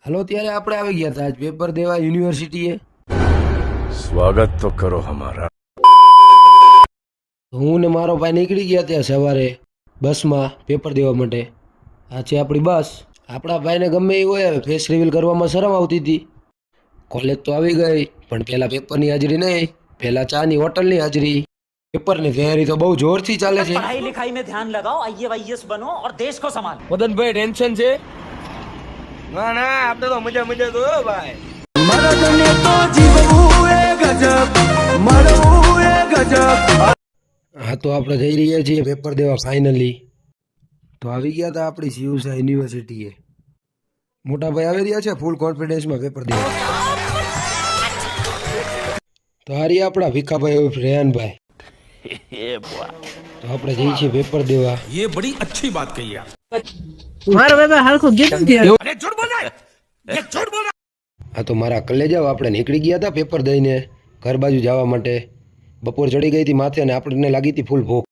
Hello, ત્યારે આપણે આવી ગયા હતા આજ પેપર દેવા યુનિવર્સિટીએ. स्वागत तो करो हमारा। હું ને મારો ભાઈ નીકળી ગયા ત્યાં સવારે બસમાં પેપર દેવા માટે. આ છે આપણી બસ. આપણા ભાઈને ગમે એ હોય, હવે ફેસ રિવીલ કરવામાં શરમ આવતી હતી. કોલેજ તો આવી ગઈ, પણ પહેલાં પેપરની હાજરી નહીં, પહેલાં ચાની હોટલની હાજરી. પેપરની તૈયારી તો બહુ જોરથી ચાલે છે. पढ़ाई लिखाई में ध्यान लगाओ, आईएएस बनो और देश को संभालो। મદનભાઈ ટેન્શન છે? ના ના, આપણે તો મજા મજા તો ભાઈ. હા, તો આપણે જઈ રહ્યા છીએ પેપર દેવા ફાઇનલી. તો આવી ગયા હતા આપણી શિવસા યુનિવર્સિટીએ. મોટા ભાઈ આવી રહ્યા છે ફૂલ કોન્ફિડન્સમાં પેપર દેવા. તો આ રહ્યા આપણા ભીખાભાઈ ઉર્ફ રેહાનભાઈ. તો આપણે જઈએ છીએ પેપર દેવા. ये बड़ी अच्छी बात कही आप। મારો બાબા હરખું ગીત अरे झूठ बोल रहा है, ये झूठ बोल रहा હા, તો મારા કલેજાઓ આપણે નીકળી ગયા હતા પેપર દઈને ઘર બાજુ જવા માટે. બપોર ચડી ગઈ હતી માથે અને આપણને લાગી હતી ફૂલ ભૂખ.